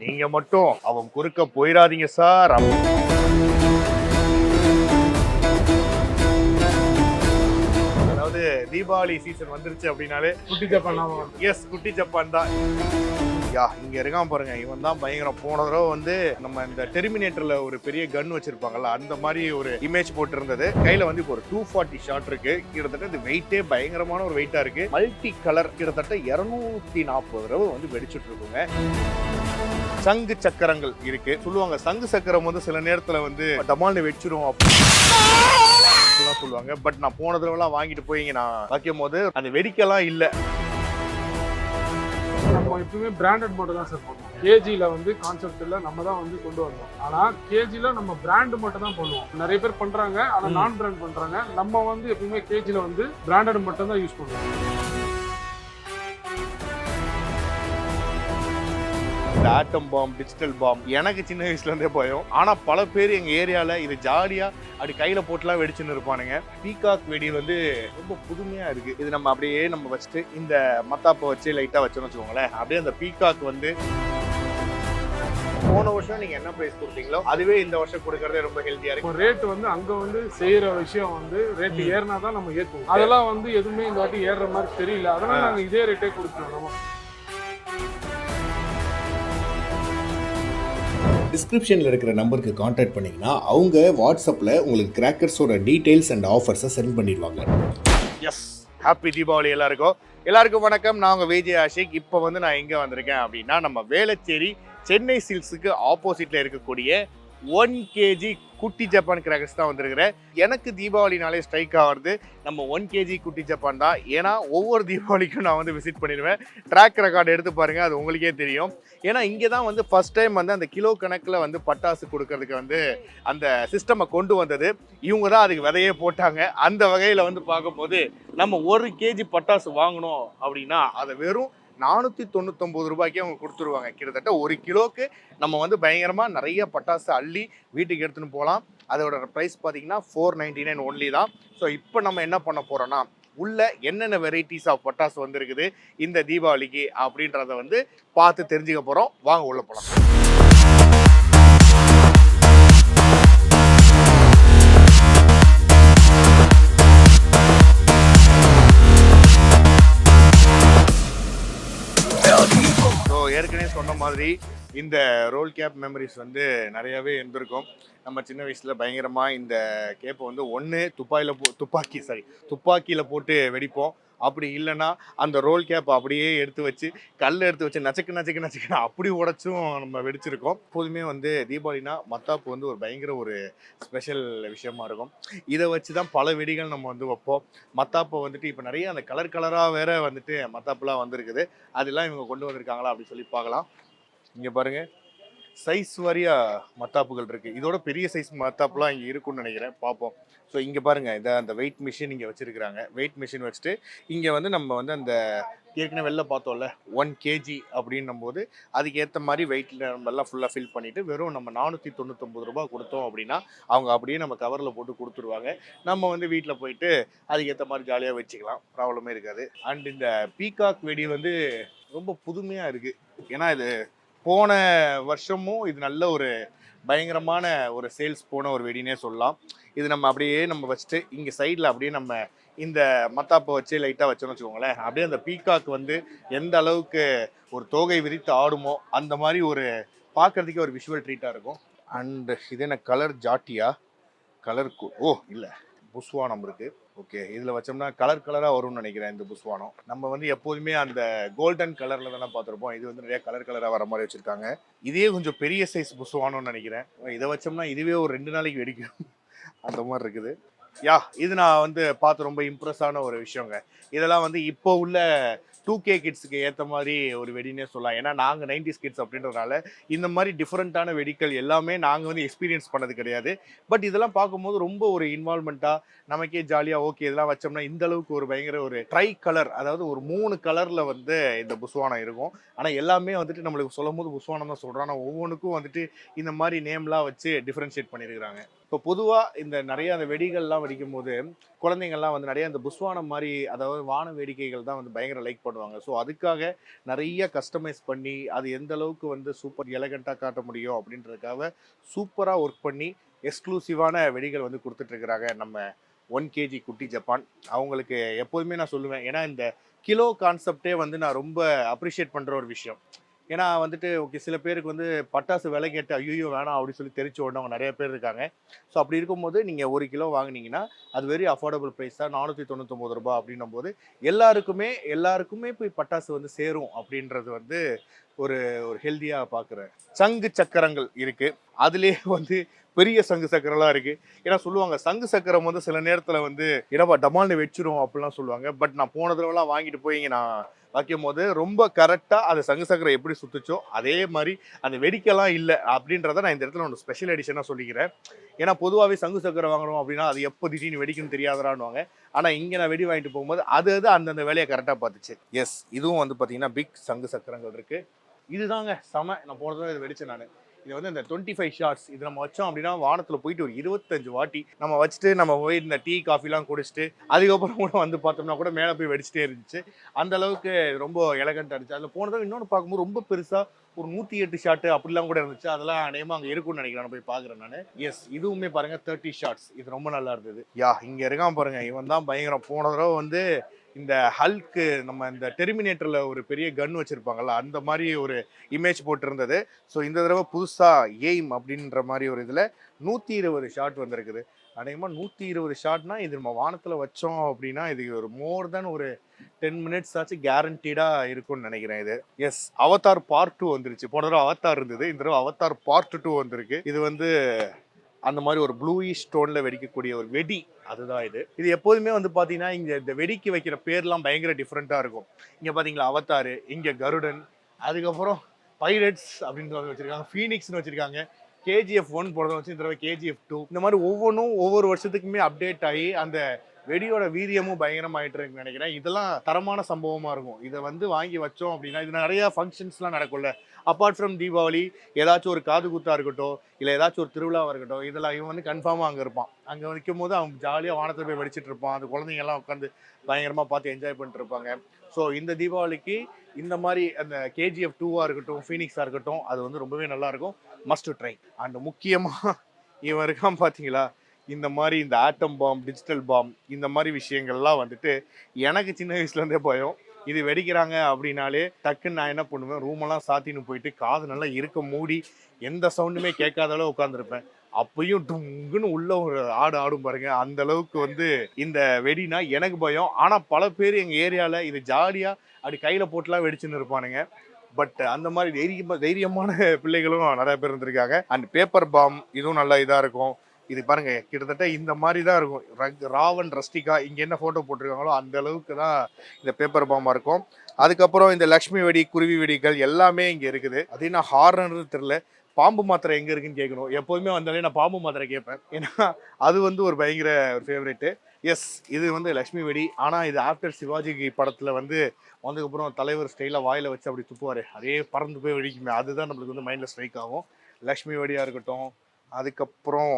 நீங்க மட்டும் அவன் குறுக்க போயிடாதீங்க சார். அதாவது தீபாவளி சீசன் வந்துருச்சு அப்படின்னாலே குட்டி ஜப்பான். எஸ், குட்டி ஜப்பான் தான். இங்க இருக்கான் பாருங்க, இவன் தான் பயங்கரம். போன தடவை வந்து நம்ம இந்த டெர்மினேட்டர்ல ஒரு பெரிய கன் வச்சிருப்பாங்கல்ல, அந்த மாதிரி ஒரு இமேஜ் போட்டு இருந்தது. கையில வந்து இப்போ ஒரு 240 ஷாட் இருக்கு. கிட்டத்தட்ட இது வெயிட்டே பயங்கரமான ஒரு வெயிட்டா இருக்கு. மல்டி கலர் கிட்டத்தட்ட 240 தடவை வந்து வெடிச்சுட்டு இருக்குங்க. சங்கு சக்கரங்கள் இருக்கு சொல்லுவாங்க. சங்கு சக்கரம் வந்து சில நேரத்துல வந்து டமால்னு வெடிச்சிரும் அப்படிலாம் சொல்லுவாங்க. பட் நான் போன தடவைலாம் வாங்கிட்டு போய் நான் வைக்கும் போது அந்த வெடிக்கலாம் இல்லை. நம்ம எப்பவுமே பிராண்டட் மட்டும் தான் சார் பண்ணுவோம். கேஜியில் வந்து கான்செப்டில் நம்ம தான் வந்து கொண்டு வந்தோம். ஆனால் கேஜியில் நம்ம பிராண்டு மட்டும் தான் பண்ணுவோம். நிறைய பேர் பண்ணுறாங்க, ஆனால் நான் பிராண்ட் பண்ணுறாங்க. நம்ம வந்து எப்பவுமே கேஜியில் வந்து பிராண்டட் மட்டும் தான் யூஸ் பண்ணுவோம். இந்த ஆட்டம் பாம், டிஜிட்டல் பாம் எனக்கு சின்ன வயசுல இருந்தே பயம். ஆனா பல பேர் எங்க ஏரியால இது ஜாலியா அப்படி கையில போட்டுலாம் வெடிச்சுன்னு இருப்பானுங்க. பீகாக் வெடி வந்து ரொம்ப புதுமையா இருக்கு. இது நம்ம அப்படியே நம்ம வச்சுட்டு இந்த மத்தாப்பை வச்சு லைட்டா வச்சோம்னு வச்சுக்கோங்களேன், அப்படியே அந்த பீகாக் வந்து போன வருஷம் நீங்க என்ன பிரைஸ் கொடுத்தீங்களோ அதுவே இந்த வருஷம் கொடுக்கறதே ரொம்ப ஹெல்த்தியா இருக்கு. ரேட் வந்து அங்க வந்து செய்யற விஷயம் வந்து ரேட் ஏறினா தான் நம்ம ஏற்றுவோம். அதெல்லாம் வந்து எதுவுமே இந்த வாட்டி ஏறுற மாதிரி தெரியல. அதனால நாங்க இதே ரேட்டே கொடுத்துருவோம். நம்ம டிஸ்கிரிப்ஷனில் இருக்கிற நம்பருக்கு காண்டாக்ட் பண்ணிங்கன்னா அவங்க வாட்ஸ்அப்பில் உங்களுக்கு கிராக்கர்ஸோட டீட்டெயில்ஸ் அண்ட் ஆஃபர்ஸை சென்ட் பண்ணிடுவாங்க. எஸ், ஹாப்பி தீபாவளி எல்லாருக்கும் வணக்கம். நான் உங்கள் விஜய் ஆஷிக். இப்போ வந்து நான் எங்கே வந்திருக்கேன் அப்படின்னா, நம்ம வேளச்சேரி சென்னை சில்க்ஸுக்கு ஆப்போசிட்டில் இருக்கக்கூடிய 1 kg குட்டி ஜப்பான் கிராக்கர்ஸ் தான் வந்திருக்கிறேன். எனக்கு தீபாவளினாலே ஸ்ட்ரைக் ஆகிறது நம்ம 1 kg குட்டி ஜப்பான் தான். ஏன்னா ஒவ்வொரு தீபாவளிக்கும் நான் வந்து விசிட் பண்ணிடுவேன். ட்ராக் ரெக்கார்டு எடுத்து பாருங்கள், அது உங்களுக்கே தெரியும். ஏன்னா இங்கே தான் வந்து ஃபஸ்ட் டைம் வந்து அந்த கிலோ கணக்கில் வந்து பட்டாசு கொடுக்கறதுக்கு வந்து அந்த சிஸ்டமை கொண்டு வந்தது. இவங்க தான் அதுக்கு விதையே போட்டாங்க. அந்த வகையில் வந்து பார்க்கும்போது நம்ம 1 kg பட்டாசு வாங்கணும் அப்படின்னா அதை வெறும் 499 ரூபாய்க்கே அவங்க கொடுத்துருவாங்க. கிட்டத்தட்ட 1 கிலோக்கு நம்ம வந்து பயங்கரமாக நிறைய பட்டாசு அள்ளி வீட்டுக்கு எடுத்துன்னு போகலாம். அதோட ப்ரைஸ் பார்த்தீங்கன்னா 499 ஒன்லி தான். ஸோ இப்போ நம்ம என்ன பண்ண போகிறோன்னா, உள்ள என்னென்ன வெரைட்டிஸ் ஆஃப் பட்டாசு வந்துருக்குது இந்த தீபாவளிக்கு அப்படின்றத வந்து பார்த்து தெரிஞ்சுக்க போகிறோம். வாங்க உள்ள போகலாம். ஏற்கனவே சொன்ன மாதிரி இந்த ரோல் கேப் மெமரிஸ் வந்து நிறையவே இருந்திருக்கும். நம்ம சின்ன வயசில் பயங்கரமாக இந்த கேப்பை வந்து ஒன்று துப்பாக்கியில் போட்டு வெடிப்போம். அப்படி இல்லைன்னா அந்த ரோல் கேப்பை அப்படியே எடுத்து வச்சு எடுத்து வச்சு நச்சுக்கு அப்படி உடைச்சும் நம்ம வெடிச்சிருக்கோம். எப்போதுமே வந்து தீபாவளினா மத்தாப்பு வந்து ஒரு பயங்கர ஒரு ஸ்பெஷல் விஷயமா இருக்கும். இதை வச்சு தான் பல வெடிகள் நம்ம வந்து வைப்போம். மத்தாப்பை வந்துட்டு இப்போ நிறைய அந்த கலராக வேற வந்துட்டு மத்தாப்புலாம் வந்திருக்குது. அதெல்லாம் இவங்க கொண்டு வந்திருக்காங்களா அப்படின்னு சொல்லி பார்க்கலாம். இங்கே பாருங்க, சைஸ் வாரியா மத்தாப்புகள் இருக்கு. இதோட பெரிய சைஸ் மத்தாப்புலாம் இங்கே இருக்குன்னு நினைக்கிறேன், பார்ப்போம். ஸோ இங்கே பாருங்க, இதை அந்த வெயிட் மிஷின் இங்கே வச்சிருக்கிறாங்க. வெயிட் மிஷின் வச்சுட்டு இங்கே வந்து நம்ம வந்து அந்த ஏற்கனவே வெளில பார்த்தோம்ல 1 kg அப்படின்னும் போது அதுக்கு ஏற்ற மாதிரி வெயிட்டில் நம்ம எல்லாம் ஃபுல்லாக ஃபில் பண்ணிவிட்டு வெறும் நம்ம 499 ரூபா கொடுத்தோம் அப்படின்னா அவங்க அப்படியே நம்ம கவரில் போட்டு கொடுத்துருவாங்க. நம்ம வந்து வீட்டில் போயிட்டு அதுக்கேற்ற மாதிரி ஜாலியாக வச்சுக்கலாம், ப்ராப்ளமே இருக்காது. அண்ட் இந்த பீகாக் வெடி வந்து ரொம்ப புதுமையாக இருக்குது. ஏன்னா இது போன வருஷமும் இது நல்ல ஒரு பயங்கரமான ஒரு சேல்ஸ் போன ஒரு வெடினே சொல்லலாம். இது நம்ம அப்படியே நம்ம வச்சுட்டு இங்கே சைடில் அப்படியே நம்ம இந்த மத்தாப்பை வச்சு லைட்டாக வச்சோன்னு வச்சுக்கோங்களேன், அப்படியே அந்த பீகாக் வந்து எந்த அளவுக்கு ஒரு தோகை விரித்து ஆடுமோ அந்த மாதிரி ஒரு பார்க்குறதுக்கே ஒரு விஷுவல் ட்ரீட்டாக இருக்கும். அண்டு இது என்ன கலர் ஜாட்டியா கலர் இல்லை புஸ்வானம் இருக்குது. ஓகே, இதில் வச்சோம்னா கலராக வரும்னு நினைக்கிறேன். இந்த புஸ்வானம் நம்ம வந்து எப்போதுமே அந்த கோல்டன் கலரில் தானே பார்த்துருப்போம். இது வந்து நிறைய கலராக வர மாதிரி வச்சுருக்காங்க. இதே கொஞ்சம் பெரிய சைஸ் புஸ்வானம்னு நினைக்கிறேன். இதை வச்சோம்னா இதுவே ஒரு 2 நாளைக்கு வெடிக்கும் அந்த மாதிரி இருக்குது. இது நான் வந்து பார்த்து ரொம்ப இம்ப்ரெஸ்ஸான ஒரு விஷயங்க. இதெல்லாம் வந்து இப்போ உள்ள 2K கிட்ஸுக்கு ஏற்ற மாதிரி ஒரு வெடினே சொல்லலாம். ஏன்னா நாங்கள் 90s கிட்ஸ் அப்படின்றதுனால இந்த மாதிரி டிஃப்ரெண்ட்டான வெடிகள் எல்லாமே நாங்கள் வந்து எக்ஸ்பீரியன்ஸ் பண்ணது கிடையாது. பட் இதெல்லாம் பார்க்கும்போது ரொம்ப ஒரு இன்வால்மெண்ட்டாக நமக்கே ஜாலியாக, ஓகே இதெல்லாம் வச்சோம்னா இந்த அளவுக்கு ஒரு பயங்கர ஒரு ட்ரை கலர், அதாவது ஒரு 3 கலரில் வந்து இந்த புஸ்வானம் இருக்கும். ஆனால் எல்லாமே வந்துட்டு நம்மளுக்கு சொல்லும் போது புஸ்வானம் தான் சொல்கிறோம். ஆனால் ஒவ்வொன்றுக்கும் வந்துட்டு இந்த மாதிரி நேம்லாம் வச்சு டிஃப்ரென்ஷியேட் பண்ணியிருக்கிறாங்க. இப்போ பொதுவாக இந்த நிறைய அந்த வெடிகள்லாம் வெடிக்கும் போது குழந்தைங்கள்லாம் வந்து நிறைய அந்த புஸ்வானம் மாதிரி, அதாவது வான வேடிக்கைகள் தான் வந்து பயங்கர லைக் பண்ணுவாங்க. பண்ணுவாங்க. ஸோ அதுக்காக நிறைய கஸ்டமைஸ் பண்ணி அது எந்த அளவுக்கு வந்து சூப்பர் எலகண்ட்டாக காட்ட முடியும் அப்படின்றதுக்காக சூப்பராக ஒர்க் பண்ணி எக்ஸ்க்ளூசிவான வெடிகள் வந்து கொடுத்துட்ருக்குறாங்க நம்ம 1 kg குட்டி ஜப்பான். அவங்களுக்கு எப்போதுமே நான் சொல்லுவேன், ஏன்னா இந்த கிலோ கான்செப்டே வந்து நான் ரொம்ப அப்ரிஷியேட் பண்ணுற ஒரு விஷயம். ஏன்னா வந்துட்டு ஓகே, சில பேருக்கு வந்து பட்டாசு விலை கேட்டு ஐயோ வேணாம் அப்படின்னு சொல்லி தெரிச்சு ஓடினவங்க நிறைய பேர் இருக்காங்க. ஸோ அப்படி இருக்கும்போது நீங்கள் 1 கிலோ வாங்கினீங்கன்னா அது வெரி அஃபோர்டபுள் ப்ரைஸ் தான், 499 ரூபாய் அப்படின்னும் போது எல்லாருக்குமே போய் பட்டாசு வந்து சேரும் அப்படின்றது வந்து ஒரு ஒரு ஹெல்த்தியாக பார்க்குறேன். சங்கு சக்கரங்கள் இருக்குது, அதுலேயே வந்து பெரிய சங்கு சக்கரம்லாம் இருக்குது. ஏன்னா சொல்லுவாங்க சங்கு சக்கரம் வந்து சில நேரத்தில் வந்து இடவா டமால்னு வச்சிரும் அப்படிலாம் சொல்லுவாங்க. பட் நான் போன தடவைலாம் வாங்கிட்டு போய் இங்கே நான் வைக்கும் போது ரொம்ப கரெக்டாக அது சங்கு சக்கரம் எப்படி சுத்துச்சோ அதே மாதிரி அந்த வெடிக்கலாம் இல்லை அப்படின்றத நான் இந்த இடத்துல ஒன்று ஸ்பெஷல் எடிஷனாக சொல்லிக்கிறேன். ஏன்னா பொதுவாகவே சங்கு சக்கரம் வாங்குறோம் அப்படின்னா அது எப்போ திடீர்னு வெடிக்குன்னு தெரியாதரான்னுவாங்க. ஆனால் இங்கே நான் வெடி வாங்கிட்டு போகும்போது அது அந்தந்த வேலையை கரெக்டாக பார்த்துச்சு. எஸ், இதுவும் வந்து பார்த்தீங்கன்னா பிக் சங்கு சக்கரங்கள் இருக்குது. இதுதாங்க செம. நான் போன தடவை இதை வெடிச்சேன் நான். இது வந்து இந்த 25 ஷார்ட்ஸ் இது நம்ம வச்சோம் அப்படின்னா வானத்தில் போயிட்டு ஒரு 25 வாட்டி நம்ம வச்சுட்டு நம்ம போய் இந்த டீ காஃபிலாம் குடிச்சிட்டு அதுக்கப்புறம் கூட வந்து பார்த்தோம்னா கூட மேலே போய் வெடிச்சிட்டே இருந்துச்சு. அந்த அளவுக்கு ரொம்ப எலகண்ட் இருந்துச்சு. அதில் போனதாக இன்னொன்று பார்க்கும்போது ரொம்ப பெருசாக ஒரு 108 ஷாட்டு அப்படிலாம் கூட இருந்துச்சு. அதெல்லாம் அநேகமாக அங்கே இருக்கும்னு நினைக்கிறேன், நான் போய் பார்க்குறேன் நான். எஸ், இதுவுமே பாருங்கள் 30 ஷார்ட்ஸ். இது ரொம்ப நல்லா இருந்தது. இங்கே இருக்கான் பாருங்க, இவன் தான் பயங்கரம். போன தடவை வந்து இந்த ஹல்க்கு நம்ம இந்த டெர்மினேட்டரில் ஒரு பெரிய கன் வச்சுருப்பாங்கல்ல அந்த மாதிரி ஒரு இமேஜ் போட்டிருந்தது. ஸோ இந்த தடவை புதுசாக எய்ம் அப்படின்ற மாதிரி ஒரு இதில் 120 ஷாட் வந்திருக்குது. அநேகமாக 120 ஷாட்னா இது நம்ம வானத்தில் வச்சோம் அப்படின்னா இது ஒரு மோர் தென் ஒரு 10 மினிட்ஸ் ஆச்சு கேரண்டீடாக இருக்கும்னு நினைக்கிறேன் இது. எஸ், அவதார் பார்ட் 2 வந்துருச்சு. போன தடவை அவதார் இருந்தது, இந்த தடவை அவதார் பார்ட் 2 வந்திருக்கு. இது வந்து அந்த மாதிரி ஒரு ப்ளூயிஷ் ஸ்டோனில் வெடிக்கக்கூடிய ஒரு வெடி, அதுதான் இது. இது எப்போதுமே வந்து பார்த்தீங்கன்னா இங்கே இந்த வெடிக்கு வைக்கிற பேர்லாம் பயங்கர டிஃப்ரெண்ட்டாக இருக்கும். இங்கே பார்த்தீங்களா அவதார், இங்கே கருடன், அதுக்கப்புறம் பைரட்ஸ் அப்படின்றத வச்சுருக்காங்க, ஃபீனிக்ஸ்னு வச்சுருக்காங்க, KGF 1 போடுறத வச்சு இந்த தடவை KGF 2. இந்த மாதிரி ஒவ்வொன்றும் ஒவ்வொரு வருஷத்துக்குமே அப்டேட் ஆகி அந்த வெடியோட வீரியமும் பயங்கரமாயிட்டு இருக்குன்னு நினைக்கிறேன். இதெல்லாம் தரமான சம்பவமாக இருக்கும். இதை வந்து வாங்கி வச்சோம் அப்படின்னா இது நிறையா ஃபங்க்ஷன்ஸ்லாம் நடக்கும்ல. அப்பார்ட் ஃப்ரம் தீபாவளி ஏதாச்சும் ஒரு காது குத்தாக இருக்கட்டும், இல்லை ஏதாச்சும் ஒரு திருவிழாவாக இருக்கட்டும், இதெல்லாம் இவன் வந்து கன்ஃபார்மாக அங்கே இருப்பான். அங்கே நிற்கும் போது அவன் ஜாலியாக வானத்தில் போய் வெடிச்சிட்டு இருப்பான். அந்த குழந்தைங்கெல்லாம் உட்காந்து பயங்கரமாக பார்த்து என்ஜாய் பண்ணிட்டு இருப்பாங்க. ஸோ இந்த தீபாவளிக்கு இந்த மாதிரி அந்த KGF 2 இருக்கட்டும், ஃபீனிக்ஸாக இருக்கட்டும், அது வந்து ரொம்பவே நல்லாயிருக்கும். Must to try. அண்ட் முக்கியமாக இவன் இருக்கான் பார்த்தீங்களா, இந்த மாதிரி இந்த ஆட்டம் பாம், டிஜிட்டல் பாம், இந்த மாதிரி விஷயங்கள்லாம் வந்துட்டு எனக்கு சின்ன வயசுலேருந்தே பயம். இது வெடிக்கிறாங்க அப்படின்னாலே டக்குன்னு நான் என்ன பண்ணுவேன், ரூமெல்லாம் சாத்தின்னு போயிட்டு காது நல்லா இருக்க மூடி எந்த சவுண்டுமே கேட்காத அளவு உட்காந்துருப்பேன். அப்பயும் டுங்குன்னு உள்ள ஒரு ஆடும் பாருங்க. அந்த அளவுக்கு வந்து இந்த வெடினா எனக்கு பயம். ஆனால் பல பேர் எங்கள் ஏரியாவில் இது ஜாலியாக அப்படி கையில் போட்டுலாம் வெடிச்சுன்னு இருப்பானுங்க. பட் அந்த மாதிரி தைரியமான பிள்ளைகளும் நிறைய பேர் இருந்திருக்காங்க. அண்ட் பேப்பர் பாம் இதுவும் நல்லா இதாக இருக்கும். இது பாருங்க, கிட்டத்தட்ட இந்த மாதிரி தான் இருக்கும். ராவன் ரஸ்டிகா இங்கே என்ன ஃபோட்டோ போட்டிருக்காங்களோ அந்த அளவுக்கு தான் இந்த பேப்பர் பாமாக இருக்கும். அதுக்கப்புறம் இந்த லக்ஷ்மி வெடி, குருவி வெடிகள் எல்லாமே இங்கே இருக்குது. அது நான் ஹார்னு தெரியல. பாம்பு மாத்திரை எங்கே இருக்குன்னு கேட்கணும். எப்போதுமே வந்தாலே நான் பாம்பு மாத்திரை கேட்பேன், ஏன்னா அது வந்து ஒரு பயங்கர ஒரு ஃபேவரெட்டு. எஸ், இது வந்து லக்ஷ்மி வெடி. ஆனால் இது ஆஃப்டர் சிவாஜி படத்தில் வந்து வந்ததுக்கப்புறம் தலைவர் ஸ்டைலாக வாயில் வச்சு அப்படி துப்புவார், அதே பறந்து போய் வெடிக்குமே, அதுதான் நம்மளுக்கு வந்து மைண்டில் ஸ்ட்ரைக் ஆகும். லக்ஷ்மி வெடியாக இருக்கட்டும். அதுக்கப்புறம்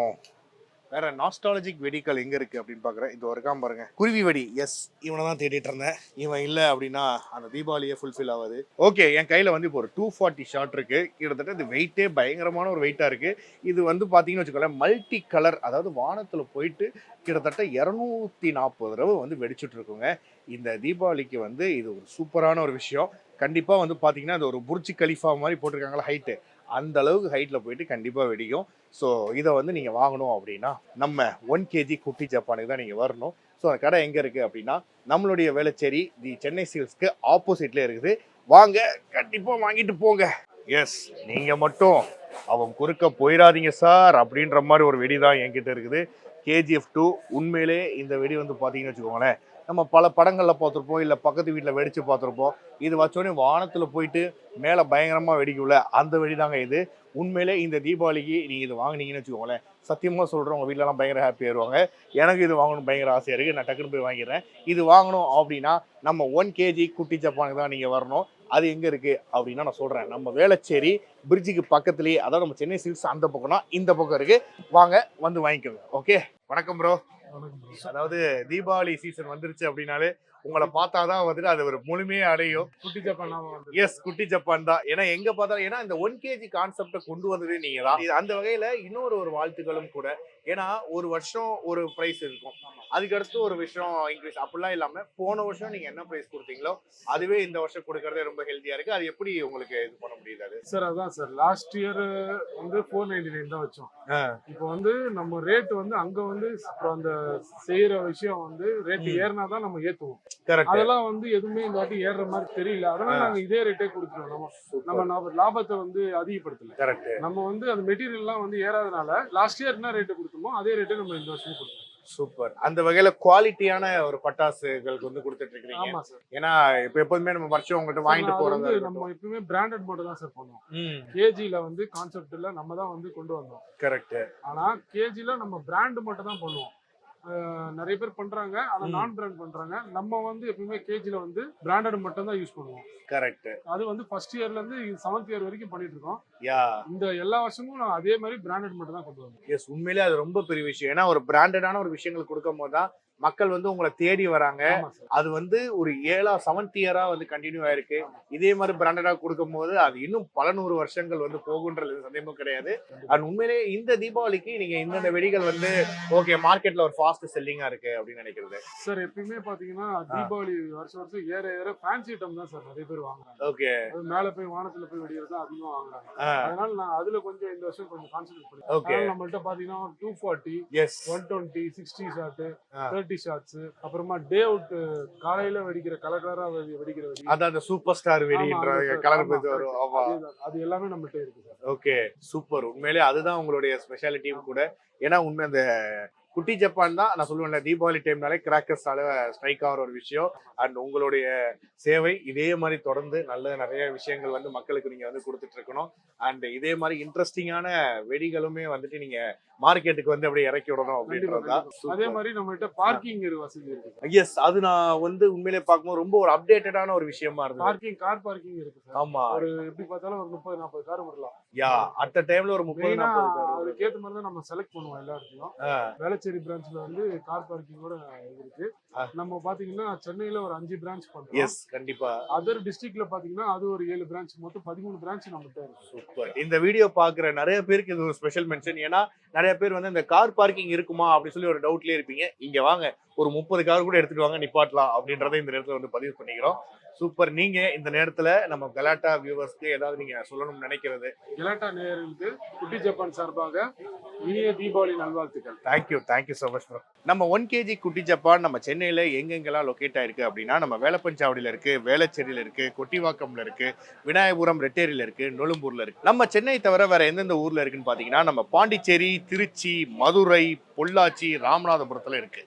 வேற நாஸ்டாலஜிக் வெடிகள் எங்க இருக்கு அப்படின்னு பாக்குறேன். இது இருக்காம பாருங்க, குருவி வெடி. எஸ், இவனை தான் தேடிட்டு இருந்தேன். இவன் இல்லை அப்படின்னா அந்த தீபாவளியே ஃபுல்ஃபில் ஆகாது. ஓகே, என் கையில வந்து இப்போ ஒரு 240 ஷாட் இருக்கு. கிட்டத்தட்ட இந்த வெயிட்டே பயங்கரமான ஒரு வெயிட்டா இருக்கு. இது வந்து பாத்தீங்கன்னு வச்சுக்கோங்களேன், மல்டி கலர், அதாவது வானத்துல போயிட்டு கிட்டத்தட்ட 240 தடவை வந்து வெடிச்சுட்டு இருக்குங்க. இந்த தீபாவளிக்கு வந்து இது ஒரு சூப்பரான ஒரு விஷயம். கண்டிப்பா வந்து பாத்தீங்கன்னா அது ஒரு புர்ஜ் கலிஃபா மாதிரி போட்டிருக்காங்களா ஹைட்டு, அந்த அளவுக்கு ஹைட்டில் போயிட்டு கண்டிப்பாக வெடிக்கும். ஸோ இதை வந்து நீங்கள் வாங்கணும் அப்படின்னா நம்ம 1 kg குட்டி ஜப்பானுக்கு தான் நீங்கள் வரணும். ஸோ அந்த கடை எங்கே இருக்குது அப்படின்னா நம்மளுடைய வேளச்சேரி தி சென்னை சில்க்ஸ்க்கு ஆப்போசிட்லேயே இருக்குது. வாங்க, கண்டிப்பாக வாங்கிட்டு போங்க. எஸ், நீங்கள் மட்டும் அவன் குறுக்க போயிடாதீங்க சார் அப்படின்ற மாதிரி ஒரு வெடி தான் என்கிட்ட இருக்குது. KGF 2 உண்மையிலே இந்த வெடி வந்து பார்த்தீங்கன்னு வச்சுக்கோங்களேன், நம்ம பல படங்களில் பார்த்துருப்போம், இல்லை பக்கத்து வீட்டில் வெடித்து பார்த்துருப்போம். இது வச்சோடனே வானத்தில் போயிட்டு மேலே பயங்கரமாக வெடிக்கும்ல, அந்த வெடி தாங்க இது. உண்மையிலே இந்த தீபாவளிக்கு நீங்கள் இது வாங்கினீங்கன்னு வச்சுக்கோங்களேன், சத்தியமாக சொல்கிறேன், உங்கள் வீட்டிலலாம் பயங்கர ஹாப்பியாக வருவாங்க. எனக்கு இது வாங்கணும் பயங்கர ஆசையாக இருக்குது. நான் டக்குன்னு போய் வாங்கிடுறேன். இது வாங்கணும் அப்படின்னா நம்ம 1 kg குட்டி ஜப்பானுக்கு தான் நீங்கள் வரணும். அது எங்கே இருக்குது அப்படின்னா நான் சொல்கிறேன், நம்ம வேளச்சேரி பிரிட்ஜுக்கு பக்கத்துலேயே, அதாவது நம்ம சென்னை சில்க்ஸ் அந்த பக்கம்னா இந்த பக்கம் இருக்குது. வாங்க, வந்து வாங்கிக்கோங்க. ஓகே, வணக்கம் ப்ரோ. அதாவது தீபாவளி சீசன் வந்துருச்சு அப்படின்னாலே உங்களை பார்த்தாதான் வந்துட்டு அது ஒரு முழுமையே அடையும். குட்டி ஜப்பான் நாம வந்து எஸ், குட்டி ஜப்பான் தான். ஏன்னா எங்க பார்த்தாலும் ஏன்னா இந்த 1 kg கான்செப்டை கொண்டு வந்ததே நீங்க தான். அந்த வகையில இன்னொரு வாழ்த்துக்களும் கூட. ஏன்னா ஒரு வருஷம் ஒரு பிரைஸ் இருக்கும், அதுக்கடுத்து ஒரு விஷயம் இன்க்ரீஸ் அப்படிலாம் இல்லாம போன வருஷம் நீங்க என்ன பிரைஸ் கொடுத்தீங்களோ அதுவே இந்த வருஷம் கொடுக்கறதே ரொம்ப ஹெல்த்தியா இருக்கு. அது எப்படி உங்களுக்கு இது பண்ண முடியுது? அது சார் அதான் சார் லாஸ்ட் இயர் வந்து 499 தான் வச்சோம். இப்போ வந்து நம்ம ரேட் வந்து அங்க வந்து அப்புறம் அந்த செய்யற விஷயம் வந்து ரேட் ஏறினா தான் நம்ம ஏத்துவோம். கரெக்ட். அதெல்லாம் வந்து எதுவுமே இந்த வாட்டி ஏறுற மாதிரி தெரியல. அதனால நாங்க இதே ரேட்டே கொடுத்துருவோம். நம்ம லாபத்தை வந்து அதிகப்படுத்தல. கரெக்ட். நம்ம வந்து அந்த மெட்டீரியல் எல்லாம் வந்து ஏறாதனால லாஸ்ட் இயர் என்ன ரேட்டு கொடுத்தோமோ அதே ரேட்டே நம்ம இந்த வருஷம் கொடுத்தோம். சூப்பர். அந்த வகையில குவாலிட்டியான ஒரு பட்டாசுகளுக்கு வந்து கொடுத்துட்டு இருக்கீங்க. ஆமா சார். ஏன்னா இப்ப எப்போதுமே நம்ம வருஷம் உங்கள்கிட்ட வாங்கிட்டு போறது நம்ம எப்பவுமே பிராண்டட் மட்டும் தான் சார் பண்ணுவோம். கேஜில வந்து கான்செப்ட்ல நம்ம தான் வந்து கொண்டு வந்தோம். கரெக்ட். ஆனா கேஜில நம்ம பிராண்ட் மட்டும் தான் பண்ணுவோம். நிறைய பேர் பண்றாங்க, ஆனா நான் பிராண்ட் பண்றாங்க. நம்ம வந்து எப்பவுமே கேஜில வந்து பிராண்டட் மட்டும் தான் யூஸ் பண்ணுவோம். கரெக்ட். அது வந்து ஃபர்ஸ்ட் இயர்ல இருந்து 7th இயர் வரைக்கும் பண்ணிட்டு இருக்கோம். யா, இந்த எல்லா வருஷமும் நான் அதே மாதிரி பிராண்டட் மட்டும் தான் கொண்டு வந்தோம். எஸ், உண்மையிலே அது ரொம்ப பெரிய விஷயம். ஏன்னா ஒரு பிராண்டடான ஒரு விஷயங்கள் கொடுக்கும் போது தான் மக்கள் வந்து உங்களை தேடி வராங்க. அது வந்து ஒரு 7th இயரா வந்து கண்டினியூ ஆயிருக்கு. இதே மாதிரி பிராண்டடா கொடுக்கும் போது அது இன்னும் பல 100 வருஷங்கள் வந்து போகுன்றது சந்தேகமும் கிடையாது. அண்ட் உண்மையிலேயே இந்த தீபாவளிக்கு நீங்க இந்த வெடிகள் வந்து ஓகே மார்க்கெட்ல ஒரு ஃபாஸ்ட் செல்லிங்கா இருக்கு அப்படின்னு நினைக்கிறது சார்? எப்பயுமே பாத்தீங்கன்னா தீபாவளி வருஷம் ஏற ஏற ஃபேன்சி ஐட்டம் தான் சார் நிறைய பேர் வாங்குறாங்க. ஓகே. அது மேல போய் வானத்துல போய் வெடிக்கிறது தான் அதிகமா வாங்குறாங்க. அதனால நான் அதுல கொஞ்சம் இந்த வருஷம் கொஞ்சம் கான்சென்ட்ரேட் பண்ணேன். ஓகே. நம்மள்ட்ட பாத்தீங்கன்னா 240, எஸ், 120, 60 ஷாட், 30 ஷாட்ஸ், அப்புறமா டே அவுட் காலையில வெடிக்கிற கலரா வெடிக்கிற வெடி, அதான் அந்த சூப்பர் ஸ்டார் வெடின்ற கலர் வரும். ஆமா, அது எல்லாமே நம்மகிட்ட இருக்கு சார். Okay, super. உண்மையிலே அதுதான் உங்களுடைய ஸ்பெஷாலிட்டியும் கூட. ஏன்னா உண்மை அந்த குட்டி ஜப்பான் தான் நான் சொல்லுவேன்ல, தீபாவளி டைம்னாலே கிராக்கர்ஸால ஸ்ட்ரைக் ஆகிற ஒரு விஷயம். அண்ட் உங்களுடைய சேவை இதே மாதிரி தொடர்ந்து நிறைய விஷயங்கள் வந்து மக்களுக்கு நீங்க வந்து கொடுத்துட்டு இருக்கணும். அண்ட் இதே மாதிரி இன்ட்ரெஸ்டிங்கான வெடிகளுமே வந்துட்டு நீங்க மார்க்கெட்டுக்கு வந்து அப்படியே இறக்கி விடணும் அப்படின்றதுதான். அதே மாதிரி நம்ம கிட்ட பார்க்கிங் வசதி இருக்கு. எஸ், அது நான் வந்து உண்மையிலே பார்க்கும்போது ரொம்ப ஒரு அப்டேட்டடான ஒரு விஷயமா இருந்தது. கார் பார்க்கிங் இருக்கு சார். ஆமா, ஒரு எப்படி பார்த்தாலும் ஒரு 30-40 கார் வரலாம். யா, அட் டைம்ல ஒரு 30-40 கார். அதுக்கேற்ற மாதிரி தான் நம்ம செலக்ட் பண்ணுவோம் எல்லா இடத்துலயும். வேளச்சேரி பிரான்ச்ல வந்து கார் பார்க்கிங்கோட இருக்கு. நம்ம பாத்தீங்கன்னா சென்னையில ஒரு 5 பிரான்ச் பண்றோம். எஸ், கண்டிப்பா. அதர் டிஸ்ட்ரிக்ட்ல பாத்தீங்கன்னா அது ஒரு 7 பிரான்ச், மொத்தம் 13 பிரான்ச் நம்மகிட்ட இருக்கு. சூப்பர். இந்த வீடியோ பாக்குற நிறைய பேருக்கு இது ஒரு ஸ்பெஷல் மென்ஷன். ஏன்னா நிறைய பேர் வந்து இந்த கார் பார்க்கிங் இருக்குமா அப்படின்னு சொல்லி ஒரு டவுட்லயே இருப்பீங்க. இங்க வாங்க, ஒரு 30 கார் கூட எடுத்துட்டு வாங்க, நிப்பாட்டலாம் அப்படின்றத இந்த நேரத்துல வந்து பதிவு பண்ணிக்கிறோம். சூப்பர். நீங்க இந்த நேரத்துல நம்ம கலாட்டா வியூவர்ஸ்க்கு ஏதாவது நீங்க சொல்லணும்னு நினைக்கிறது? கலாட்டா நேயர்களுக்கு குட்டி ஜப்பான் சார்பாக இனிய தீபாவளி நல்வாழ்த்துக்கள். Thank you so much bro. நம்ம 1 kg குட்டி ஜப்பான் நம்ம சென்னையில எங்கெங்கெல்லாம் லொகேட் ஆயிருக்கு அப்படின்னா, நம்ம வேலப்பஞ்சாவடியில இருக்கு, வேளச்சேரியில இருக்கு, கொட்டிவாக்கம்ல இருக்கு, விநாயகபுரம் ரெட்டேரியில இருக்கு, நொலும்பூர்ல இருக்கு. நம்ம சென்னை தவிர வேற எந்தெந்த ஊர்ல இருக்குன்னு பாத்தீங்கன்னா, நம்ம பாண்டிச்சேரி, திருச்சி, மதுரை, பொள்ளாச்சி, ராமநாதபுரத்துல இருக்கு.